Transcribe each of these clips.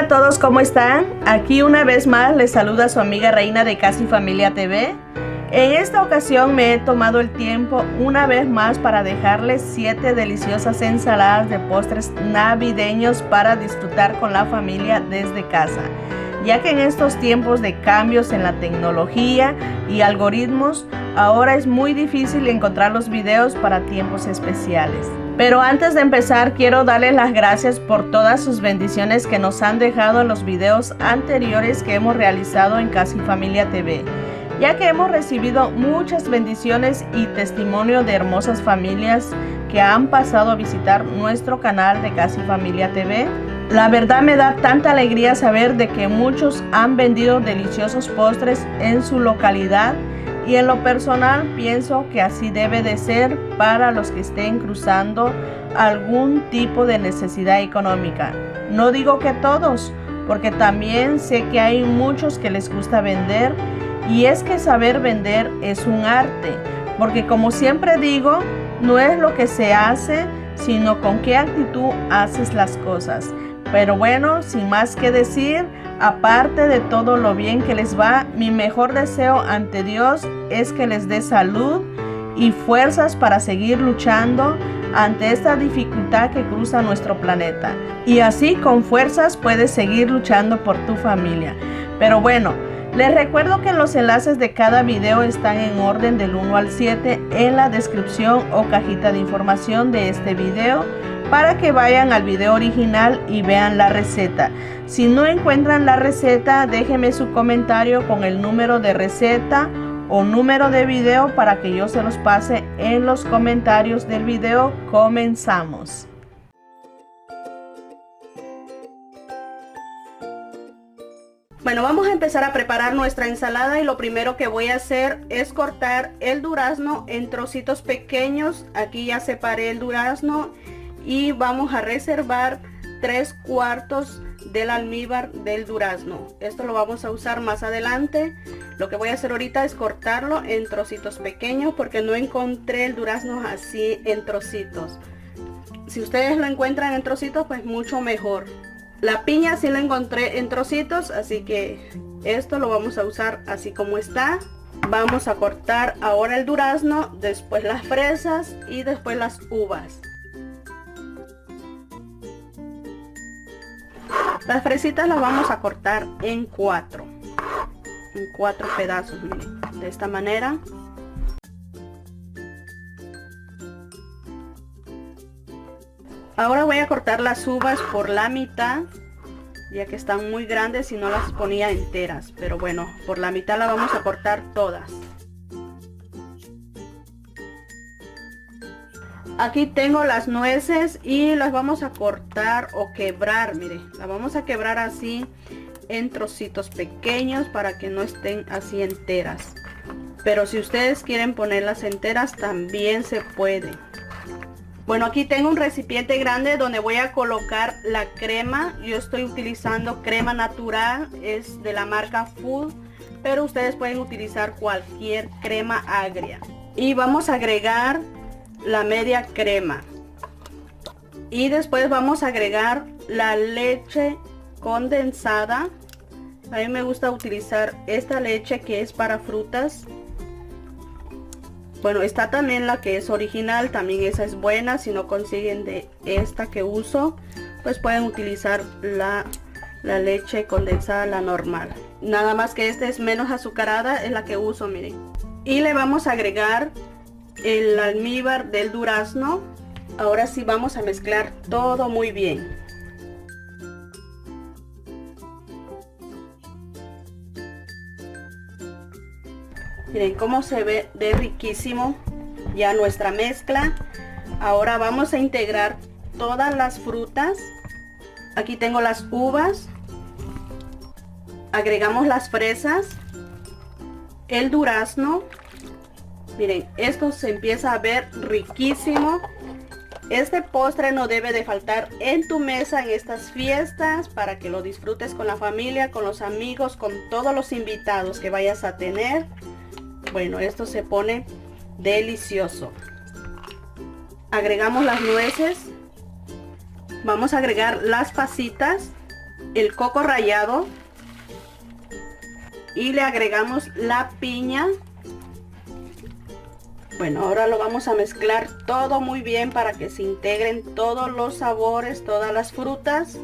Hola a todos, ¿cómo están? Aquí una vez más les saluda su amiga Reina de Casi Familia TV. En esta ocasión me he tomado el tiempo una vez más para dejarles 7 deliciosas ensaladas de postres navideños para disfrutar con la familia desde casa, ya que en estos tiempos de cambios en la tecnología y algoritmos, ahora es muy difícil encontrar los videos para tiempos especiales. Pero antes de empezar, quiero darles las gracias por todas sus bendiciones que nos han dejado en los videos anteriores que hemos realizado en Casi Familia TV, ya que hemos recibido muchas bendiciones y testimonio de hermosas familias que han pasado a visitar nuestro canal de Casi Familia TV. La verdad me da tanta alegría saber de que muchos han vendido deliciosos postres en su localidad, y en lo personal pienso que así debe de ser para los que estén cruzando algún tipo de necesidad económica. No digo que todos, porque también sé que hay muchos que les gusta vender, y es que saber vender es un arte, porque como siempre digo, no es lo que se hace, sino con qué actitud haces las cosas. Pero bueno, sin más que decir, aparte de todo lo bien que les va, mi mejor deseo ante Dios es que les dé salud y fuerzas para seguir luchando ante esta dificultad que cruza nuestro planeta. Y así con fuerzas puedes seguir luchando por tu familia. Pero bueno, les recuerdo que los enlaces de cada video están en orden del 1 al 7 en la descripción o cajita de información de este video, para que vayan al video original y vean la receta. Si no encuentran la receta, déjenme su comentario con el número de receta o número de video para que yo se los pase en los comentarios del video. Comenzamos. Bueno, vamos a empezar a preparar nuestra ensalada, y lo primero que voy a hacer es cortar el durazno en trocitos pequeños. Aquí ya separé el durazno y vamos a reservar 3/4 del almíbar del durazno. Esto lo vamos a usar más adelante. Lo que voy a hacer ahorita es cortarlo en trocitos pequeños porque no encontré el durazno así en trocitos. Si ustedes lo encuentran en trocitos, pues mucho mejor. La piña sí la encontré en trocitos, así que esto lo vamos a usar así como está. Vamos a cortar ahora el durazno, después las fresas y después las uvas. Las fresitas las vamos a cortar en 4 pedazos, miren, de esta manera. Ahora voy a cortar las uvas por la mitad, ya que están muy grandes y no las ponía enteras, pero bueno, por la mitad las vamos a cortar todas. Aquí tengo las nueces y las vamos a cortar o quebrar, mire, las vamos a quebrar así en trocitos pequeños para que no estén así enteras. Pero si ustedes quieren ponerlas enteras también se puede. Bueno, aquí tengo un recipiente grande donde voy a colocar la crema. Yo estoy utilizando crema natural, es de la marca Food, pero ustedes pueden utilizar cualquier crema agria. Y vamos a agregar la media crema, y después vamos a agregar la leche condensada. A mí me gusta utilizar esta leche que es para frutas. Bueno, está también la que es original, también esa es buena. Si no consiguen de esta que uso, pues pueden utilizar la leche condensada, la normal. Nada más que esta es menos azucarada, es la que uso, miren. Y le vamos a agregar el almíbar del durazno. Ahora sí vamos a mezclar todo muy bien. Miren cómo se ve de riquísimo ya nuestra mezcla. Ahora vamos a integrar todas las frutas. Aquí tengo las uvas, agregamos las fresas, el durazno. Miren, esto se empieza a ver riquísimo. Este postre no debe de faltar en tu mesa en estas fiestas, para que lo disfrutes con la familia, con los amigos, con todos los invitados que vayas a tener. Bueno, esto se pone delicioso. Agregamos las nueces. Vamos a agregar las pasitas. el coco rallado y le agregamos la piña. Bueno, ahora lo vamos a mezclar todo muy bien para que se integren todos los sabores, todas las frutas.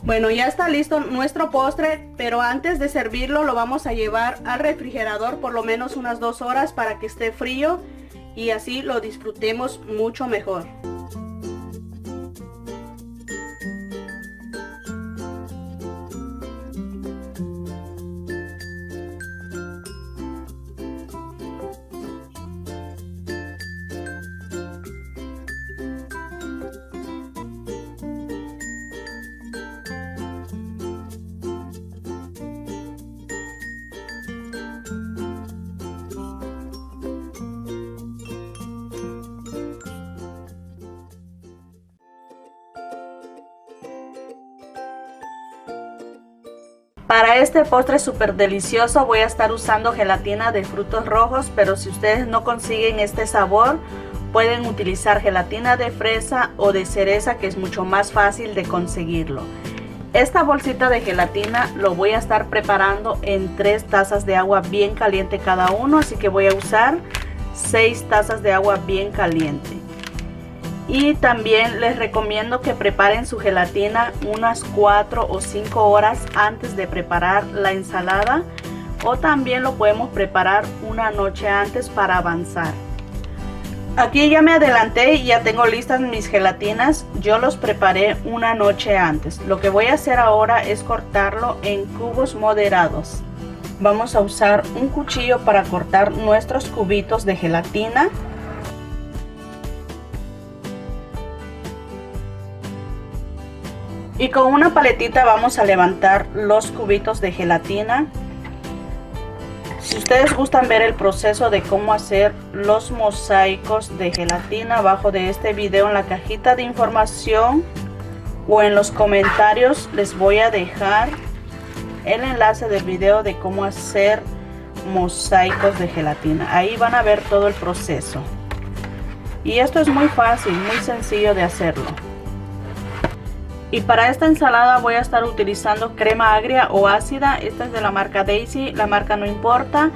Bueno, ya está listo nuestro postre, pero antes de servirlo lo vamos a llevar al refrigerador por lo menos unas 2 horas para que esté frío y así lo disfrutemos mucho mejor. Para este postre súper delicioso voy a estar usando gelatina de frutos rojos, pero si ustedes no consiguen este sabor, pueden utilizar gelatina de fresa o de cereza, que es mucho más fácil de conseguirlo. Esta bolsita de gelatina lo voy a estar preparando en 3 tazas de agua bien caliente cada uno, así que voy a usar 6 tazas de agua bien caliente. Y también les recomiendo que preparen su gelatina unas 4 o 5 horas antes de preparar la ensalada, o también lo podemos preparar una noche antes para avanzar. Aquí ya me adelanté y ya tengo listas mis gelatinas. Yo los preparé una noche antes. Lo que voy a hacer ahora es cortarlo en cubos moderados. Vamos a usar un cuchillo para cortar nuestros cubitos de gelatina. Y con una paletita vamos a levantar los cubitos de gelatina. Si ustedes gustan ver el proceso de cómo hacer los mosaicos de gelatina, abajo de este video en la cajita de información o en los comentarios les voy a dejar el enlace del video de cómo hacer mosaicos de gelatina. Ahí van a ver todo el proceso. Y esto es muy fácil, muy sencillo de hacerlo. Y para esta ensalada voy a estar utilizando crema agria o ácida. Esta es de la marca Daisy, la marca no importa.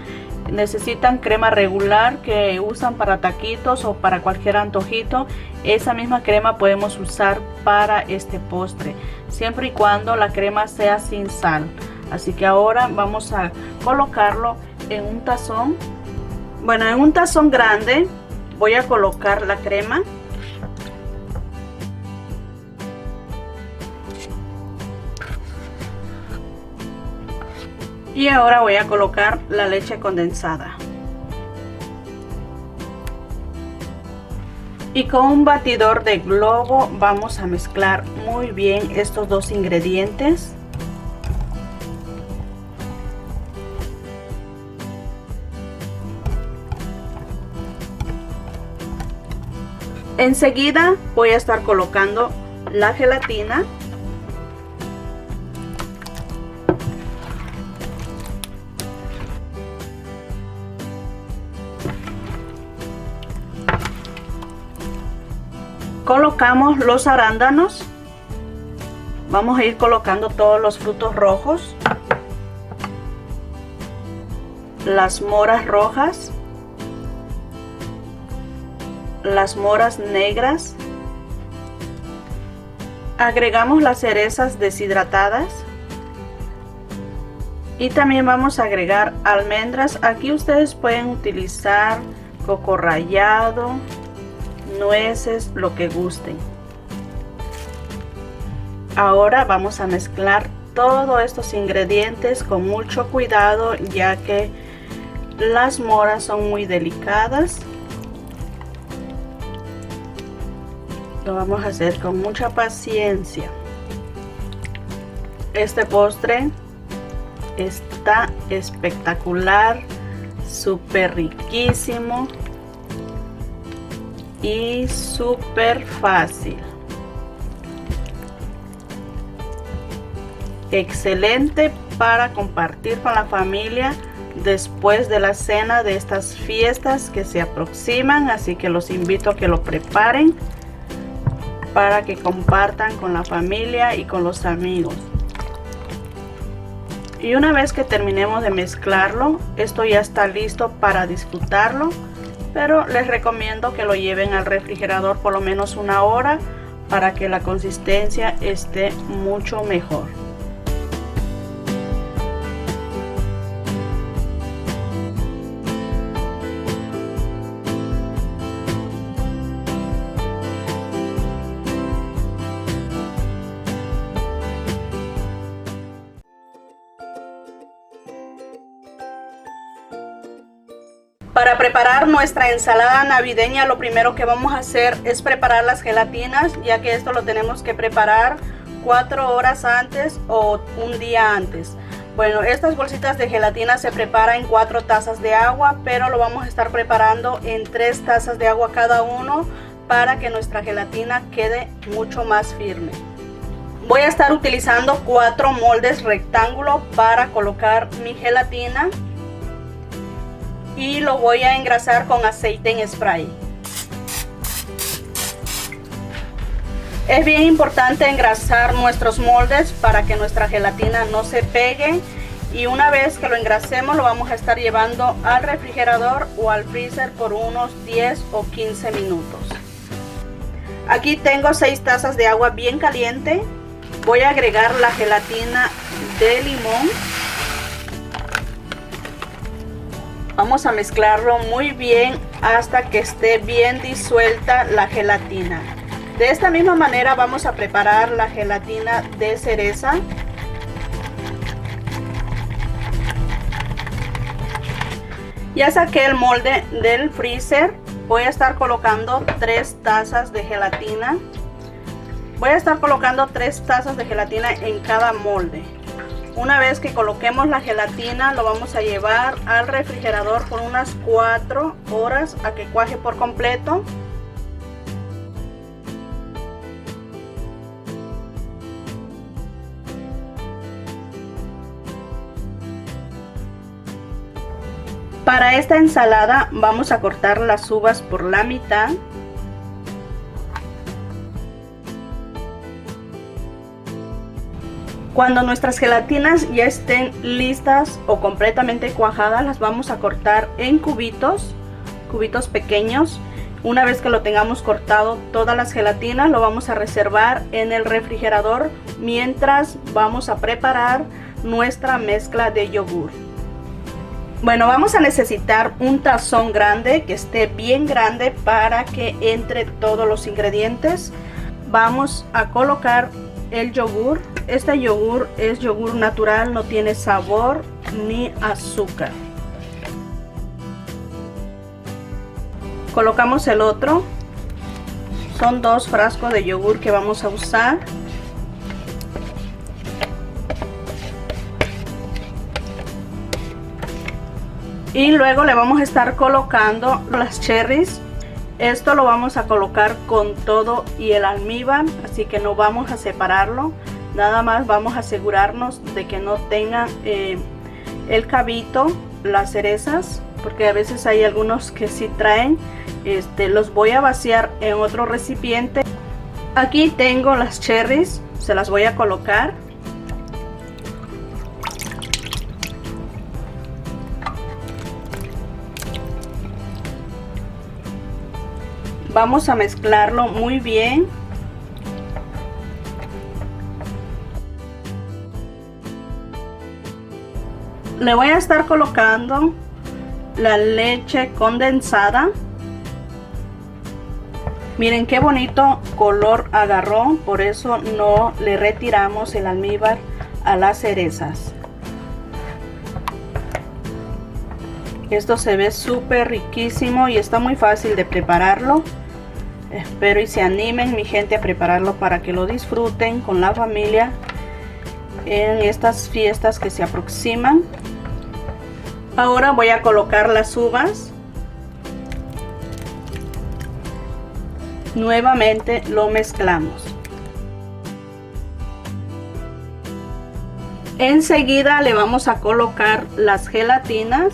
Necesitan crema regular que usan para taquitos o para cualquier antojito. Esa misma crema podemos usar para este postre, siempre y cuando la crema sea sin sal. Así que ahora vamos a colocarlo en un tazón. Bueno, en un tazón grande voy a colocar la crema. Y ahora voy a colocar la leche condensada. Y con un batidor de globo vamos a mezclar muy bien estos dos ingredientes. Enseguida voy a estar colocando la gelatina. Colocamos los arándanos. Vamos a ir colocando todos los frutos rojos, las moras rojas, las moras negras. Agregamos las cerezas deshidratadas y también vamos a agregar almendras. Aquí ustedes pueden utilizar coco rallado, nueces, lo que gusten. Ahora vamos a mezclar todos estos ingredientes con mucho cuidado, ya que las moras son muy delicadas. Lo vamos a hacer con mucha paciencia. Este postre está espectacular, súper riquísimo y súper fácil. Excelente para compartir con la familia después de la cena de estas fiestas que se aproximan, así que los invito a que lo preparen. para que compartan con la familia y con los amigos. Y una vez que terminemos de mezclarlo, esto ya está listo para disfrutarlo, pero les recomiendo que lo lleven al refrigerador por lo menos una hora para que la consistencia esté mucho mejor. Para preparar nuestra ensalada navideña, lo primero que vamos a hacer es preparar las gelatinas, ya que esto lo tenemos que preparar 4 horas antes o un día antes. Bueno, estas bolsitas de gelatina se preparan en 4 tazas de agua, pero lo vamos a estar preparando en 3 tazas de agua cada uno para que nuestra gelatina quede mucho más firme. Voy a estar utilizando 4 moldes rectángulo para colocar mi gelatina. Y lo voy a engrasar con aceite en spray. Es bien importante engrasar nuestros moldes para que nuestra gelatina no se pegue. Y una vez que lo engrasemos, lo vamos a estar llevando al refrigerador o al freezer por unos 10 o 15 minutos. Aquí tengo 6 tazas de agua bien caliente. Voy a agregar la gelatina de limón. Vamos a mezclarlo muy bien hasta que esté bien disuelta la gelatina. De esta misma manera vamos a preparar la gelatina de cereza. Ya saqué el molde del freezer. Voy a estar colocando 3 tazas de gelatina. Voy a estar colocando 3 tazas de gelatina en cada molde. Una vez que coloquemos la gelatina, lo vamos a llevar al refrigerador por unas 4 horas a que cuaje por completo. Para esta ensalada vamos a cortar las uvas por la mitad. Cuando nuestras gelatinas ya estén listas o completamente cuajadas, las vamos a cortar en cubitos pequeños. Una vez que lo tengamos cortado todas las gelatinas, lo vamos a reservar en el refrigerador mientras vamos a preparar nuestra mezcla de yogur. Bueno, vamos a necesitar un tazón grande, que esté bien grande para que entre todos los ingredientes. Vamos a colocar el yogur. Este yogur es yogur natural, no tiene sabor ni azúcar. Colocamos el otro. Son 2 frascos de yogur que vamos a usar. Y luego le vamos a estar colocando las cherries. Esto lo vamos a colocar con todo y el almíbar, así que no vamos a separarlo. Nada más vamos a asegurarnos de que no tengan el cabito, las cerezas, porque a veces hay algunos que sí traen. Los voy a vaciar en otro recipiente. Aquí tengo las cherries, se las voy a colocar. Vamos a mezclarlo muy bien. Le voy a estar colocando la leche condensada. Miren qué bonito color agarró, por eso no le retiramos el almíbar a las cerezas. Esto se ve súper riquísimo y está muy fácil de prepararlo. Espero y se animen, mi gente, a prepararlo para que lo disfruten con la familia en estas fiestas que se aproximan. Ahora voy a colocar las uvas. Nuevamente lo mezclamos. Enseguida le vamos a colocar las gelatinas.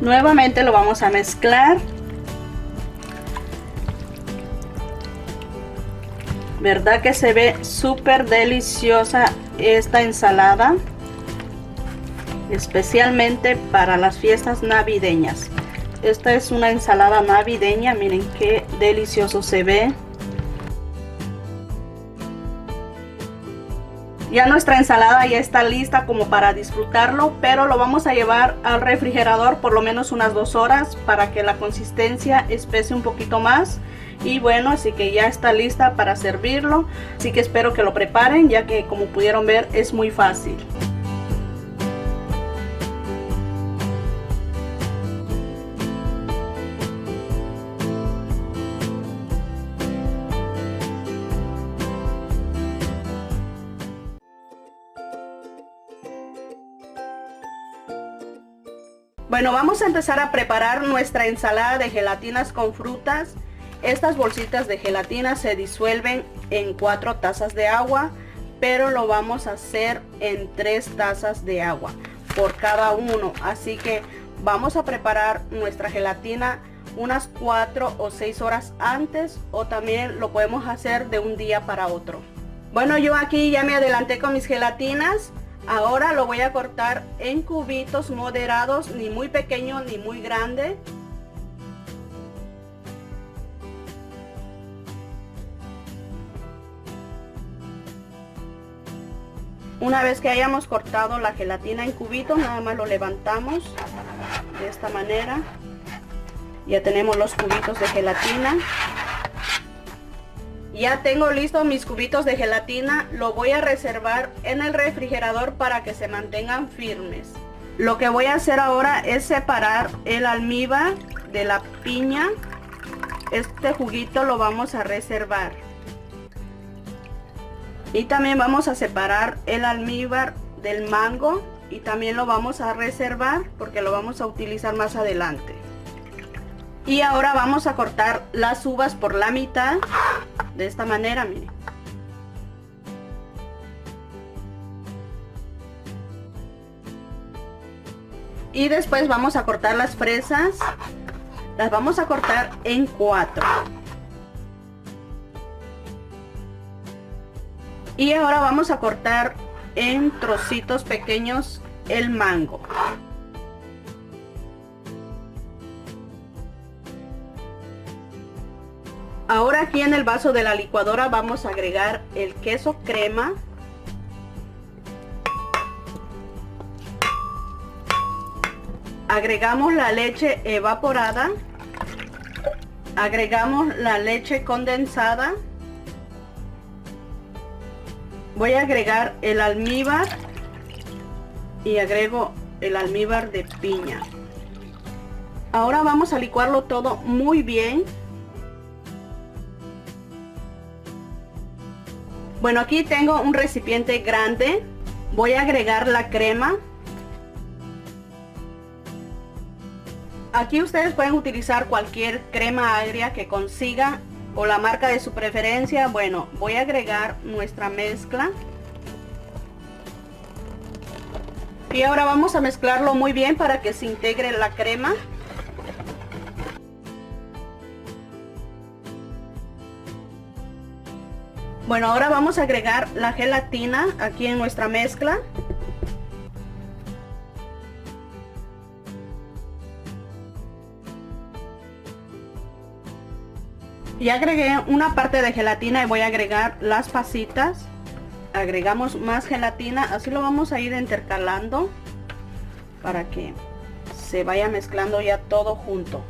Nuevamente lo vamos a mezclar. ¿Verdad que se ve súper deliciosa esta ensalada? Especialmente para las fiestas navideñas. Esta es una ensalada navideña, miren qué delicioso se ve. Ya nuestra ensalada ya está lista como para disfrutarlo, pero lo vamos a llevar al refrigerador por lo menos unas 2 horas para que la consistencia espese un poquito más. Y bueno, así que ya está lista para servirlo. Así que espero que lo preparen, ya que como pudieron ver es muy fácil. Bueno, vamos a empezar a preparar nuestra ensalada de gelatinas con frutas. Estas bolsitas de gelatina se disuelven en 4 tazas de agua, pero lo vamos a hacer en 3 tazas de agua por cada uno. Así que vamos a preparar nuestra gelatina unas 4 o 6 horas antes, o también lo podemos hacer de un día para otro. Bueno, yo aquí ya me adelanté con mis gelatinas. Ahora lo voy a cortar en cubitos moderados, ni muy pequeño ni muy grande. Una vez que hayamos cortado la gelatina en cubitos, nada más lo levantamos de esta manera. Ya tenemos los cubitos de gelatina. Ya tengo listos mis cubitos de gelatina. Lo voy a reservar en el refrigerador para que se mantengan firmes. Lo que voy a hacer ahora es separar el almíbar de la piña. Este juguito lo vamos a reservar. Y también vamos a separar el almíbar del mango. Y también lo vamos a reservar porque lo vamos a utilizar más adelante. Y ahora vamos a cortar las uvas por la mitad. De esta manera, miren. Y después vamos a cortar las fresas. Las vamos a cortar en 4. Y ahora vamos a cortar en trocitos pequeños el mango. Ahora aquí en el vaso de la licuadora vamos a agregar el queso crema. Agregamos la leche evaporada. Agregamos la leche condensada. Voy a agregar el almíbar. Y agrego el almíbar de piña. Ahora vamos a licuarlo todo muy bien. Bueno, aquí tengo un recipiente grande. Voy a agregar la crema. Aquí ustedes pueden utilizar cualquier crema agria que consiga o la marca de su preferencia. Bueno, voy a agregar nuestra mezcla. Y ahora vamos a mezclarlo muy bien para que se integre la crema. Bueno, ahora vamos a agregar la gelatina aquí en nuestra mezcla. Ya agregué una parte de gelatina y voy a agregar las pasitas. Agregamos más gelatina, así lo vamos a ir intercalando para que se vaya mezclando ya todo junto.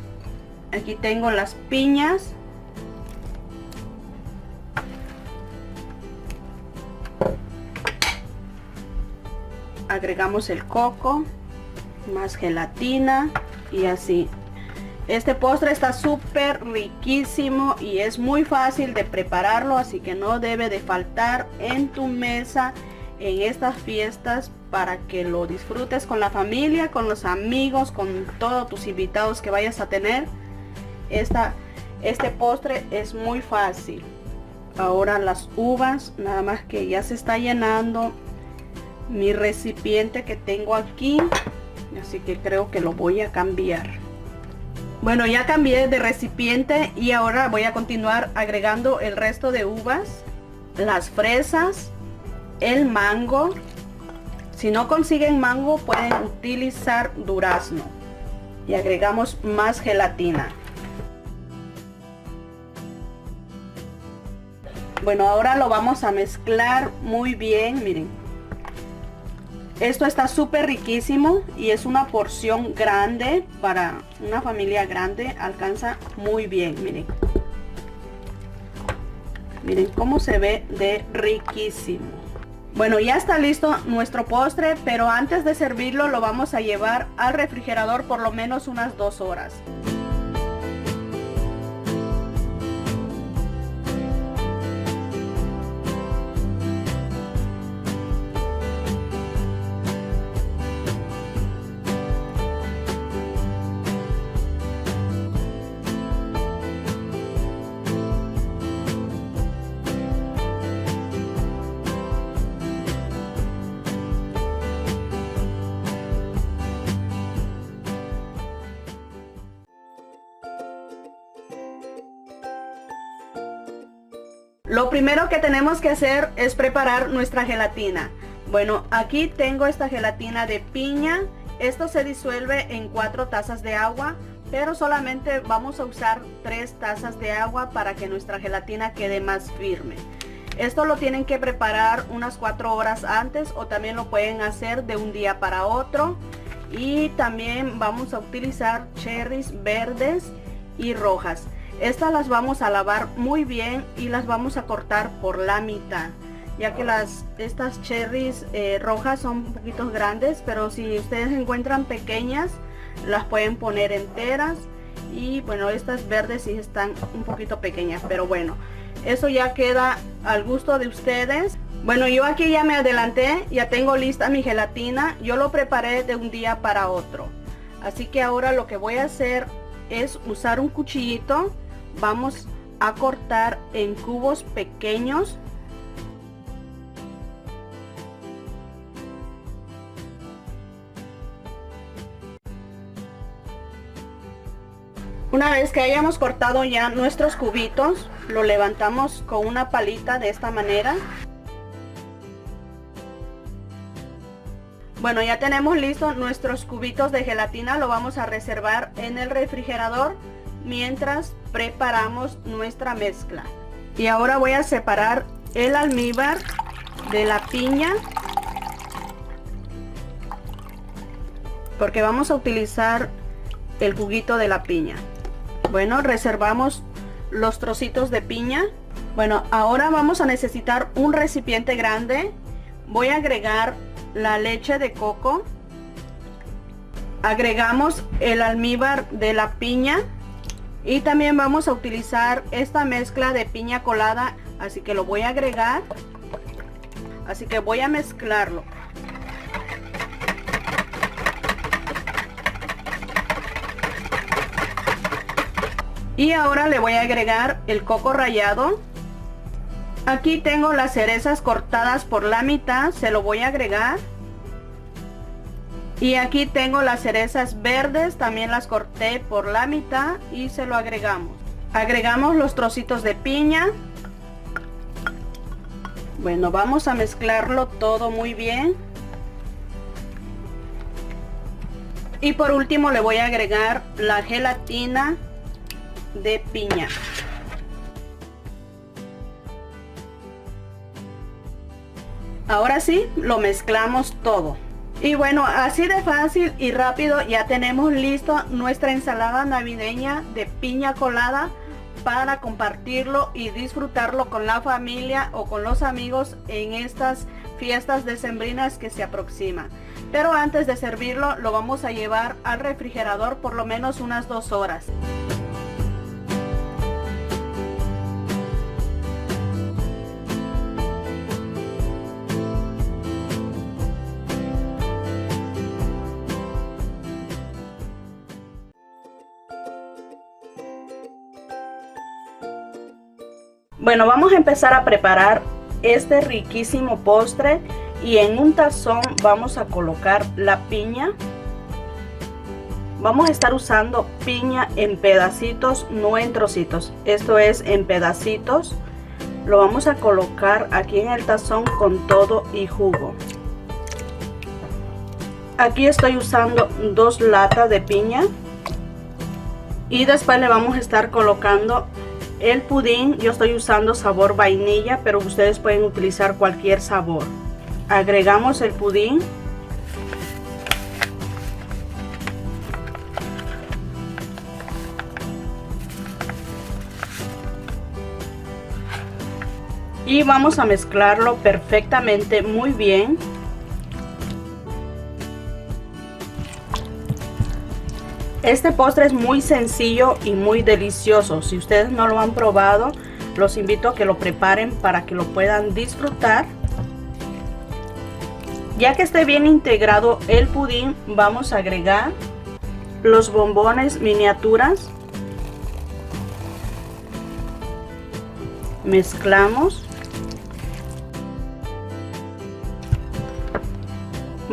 Aquí tengo las piñas. Agregamos el coco, más gelatina y así. Este postre está súper riquísimo y es muy fácil de prepararlo, así que no debe de faltar en tu mesa en estas fiestas para que lo disfrutes con la familia, con los amigos, con todos tus invitados que vayas a tener. Este postre es muy fácil. Ahora las uvas, nada más que ya se está llenando mi recipiente que tengo aquí. así que creo que lo voy a cambiar. Bueno, ya cambié de recipiente y ahora voy a continuar agregando el resto de uvas, las fresas, el mango. Si no consiguen mango, pueden utilizar durazno. Y agregamos más gelatina. Bueno, ahora lo vamos a mezclar muy bien, miren. Esto está súper riquísimo y es una porción grande para una familia grande. Alcanza muy bien, miren. Miren cómo se ve de riquísimo. Bueno, ya está listo nuestro postre, pero antes de servirlo lo vamos a llevar al refrigerador por lo menos unas 2 horas. Lo primero que tenemos que hacer es preparar nuestra gelatina. Bueno, aquí tengo esta gelatina de piña. Esto se disuelve en 4 tazas de agua, pero solamente vamos a usar 3 tazas de agua para que nuestra gelatina quede más firme. Esto lo tienen que preparar unas 4 horas antes o también lo pueden hacer de un día para otro. Y también vamos a utilizar cherries verdes y rojas. Estas las vamos a lavar muy bien y las vamos a cortar por la mitad, ya que estas cherries rojas son un poquito grandes, pero si ustedes encuentran pequeñas las pueden poner enteras. Y bueno, estas verdes sí están un poquito pequeñas, pero bueno, eso ya queda al gusto de ustedes. Bueno, yo aquí ya me adelanté, ya tengo lista mi gelatina. Yo lo preparé de un día para otro, así que ahora lo que voy a hacer es usar un cuchillito. Vamos a cortar en cubos pequeños. Una vez que hayamos cortado ya nuestros cubitos, lo levantamos con una palita de esta manera. Bueno, ya tenemos listos nuestros cubitos de gelatina. Lo vamos a reservar en el refrigerador mientras preparamos nuestra mezcla. Y ahora voy a separar el almíbar de la piña, porque vamos a utilizar el juguito de la piña. Bueno, reservamos los trocitos de piña. Bueno, ahora vamos a necesitar un recipiente grande. Voy a agregar la leche de coco. Agregamos el almíbar de la piña. Y también vamos a utilizar esta mezcla de piña colada, así que lo voy a agregar. Así que voy a mezclarlo. Y ahora le voy a agregar el coco rallado. Aquí tengo las cerezas cortadas por la mitad, se lo voy a agregar. Y aquí tengo las cerezas verdes, también las corté por la mitad y se lo agregamos. Agregamos los trocitos de piña. Bueno, vamos a mezclarlo todo muy bien. Y por último le voy a agregar la gelatina de piña. Ahora sí, lo mezclamos todo. Y bueno, así de fácil y rápido ya tenemos listo nuestra ensalada navideña de piña colada para compartirlo y disfrutarlo con la familia o con los amigos en estas fiestas decembrinas que se aproximan. Pero antes de servirlo lo vamos a llevar al refrigerador por lo menos unas 2 horas. Bueno, vamos a empezar a preparar este riquísimo postre y en un tazón vamos a colocar la piña. Vamos a estar usando piña en pedacitos, no en trocitos. Esto es en pedacitos. Lo vamos a colocar aquí en el tazón con todo y jugo. Aquí estoy usando 2 latas de piña. Y después le vamos a estar colocando el pudín. Yo estoy usando sabor vainilla, pero ustedes pueden utilizar cualquier sabor. Agregamos el pudín. Y vamos a mezclarlo perfectamente, muy bien. Este postre es muy sencillo y muy delicioso. Si ustedes no lo han probado, los invito a que lo preparen para que lo puedan disfrutar. Ya que esté bien integrado el pudín, vamos a agregar los bombones miniaturas. Mezclamos.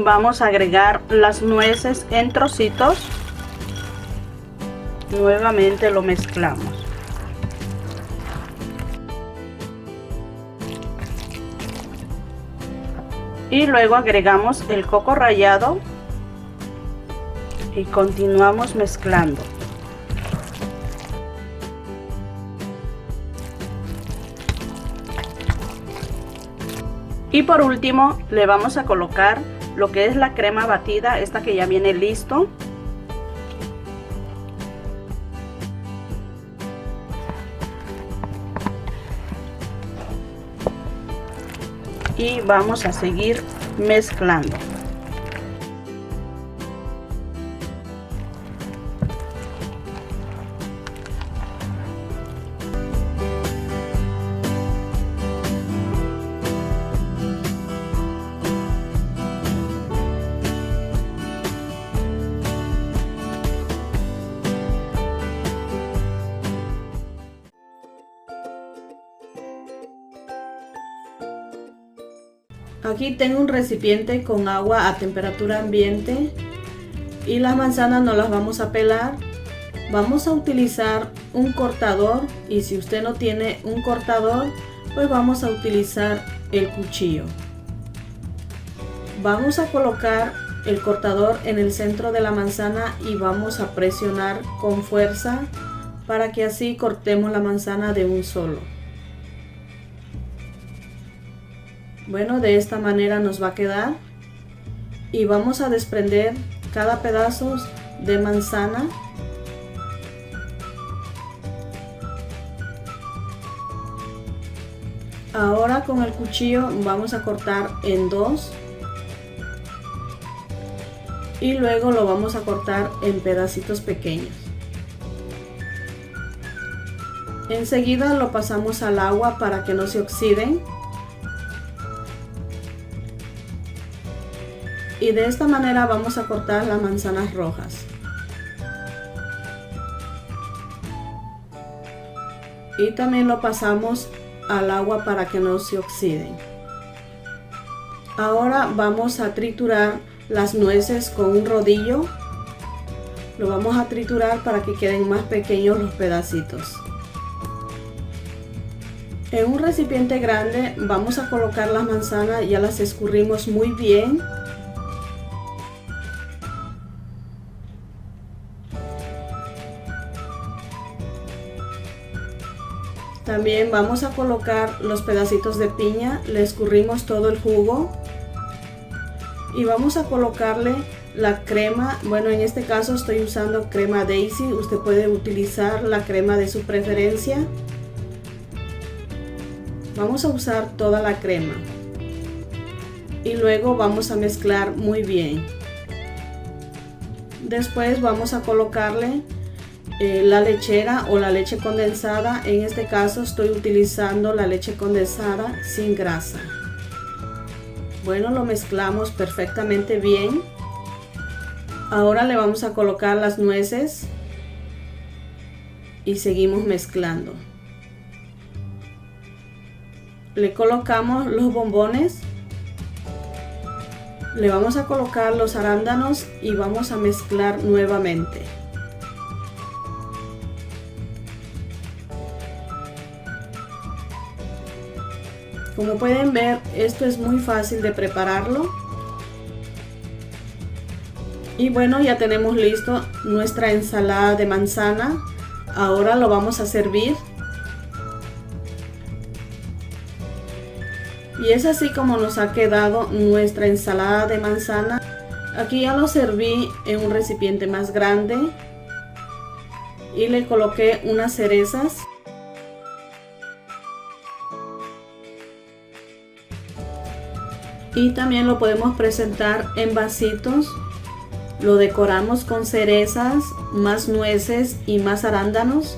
Vamos a agregar las nueces en trocitos. Nuevamente lo mezclamos. Y luego agregamos el coco rallado y continuamos mezclando. Y por último le vamos a colocar lo que es la crema batida, esta que ya viene listo. Y vamos a seguir mezclando. Aquí tengo un recipiente con agua a temperatura ambiente y las manzanas no las vamos a pelar. Vamos a utilizar un cortador y si usted no tiene un cortador, pues vamos a utilizar el cuchillo. Vamos a colocar el cortador en el centro de la manzana y vamos a presionar con fuerza para que así cortemos la manzana de un solo. Bueno, de esta manera nos va a quedar y vamos a desprender cada pedazo de manzana. Ahora con el cuchillo vamos a cortar en 2 y luego lo vamos a cortar en pedacitos pequeños. Enseguida lo pasamos al agua para que no se oxiden. Y de esta manera vamos a cortar las manzanas rojas. Y también lo pasamos al agua para que no se oxiden. Ahora vamos a triturar las nueces con un rodillo. Lo vamos a triturar para que queden más pequeños los pedacitos. En un recipiente grande vamos a colocar las manzanas, ya las escurrimos muy bien. También vamos a colocar los pedacitos de piña, le escurrimos todo el jugo y vamos a colocarle la crema. Bueno, en este caso estoy usando crema Daisy, usted puede utilizar la crema de su preferencia. Vamos a usar toda la crema y luego vamos a mezclar muy bien. Después vamos a colocarle la lechera o la leche condensada. En este caso estoy utilizando la leche condensada sin grasa. Bueno, lo mezclamos perfectamente bien. Ahora le vamos a colocar las nueces y seguimos mezclando. Le colocamos los bombones, Le vamos a colocar los arándanos y vamos a mezclar nuevamente. Como pueden ver, esto es muy fácil de prepararlo. Y bueno, ya tenemos listo nuestra ensalada de manzana. Ahora lo vamos a servir. Y es así como nos ha quedado nuestra ensalada de manzana. Aquí ya lo serví en un recipiente más grande y le coloqué unas cerezas. Y también lo podemos presentar en vasitos. Lo decoramos con cerezas, más nueces y más arándanos.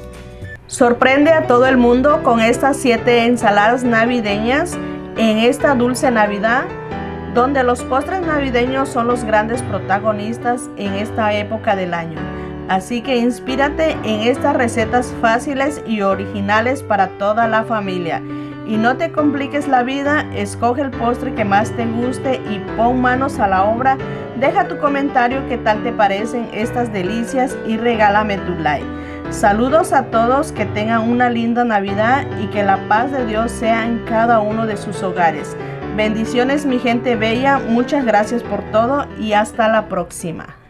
Sorprende a todo el mundo con estas 7 ensaladas navideñas en esta dulce Navidad, donde los postres navideños son los grandes protagonistas en esta época del año. Así que inspírate en estas recetas fáciles y originales para toda la familia. Y no te compliques la vida, escoge el postre que más te guste y pon manos a la obra. Deja tu comentario qué tal te parecen estas delicias y regálame tu like. Saludos a todos, que tengan una linda Navidad y que la paz de Dios sea en cada uno de sus hogares. Bendiciones mi gente bella, muchas gracias por todo y hasta la próxima.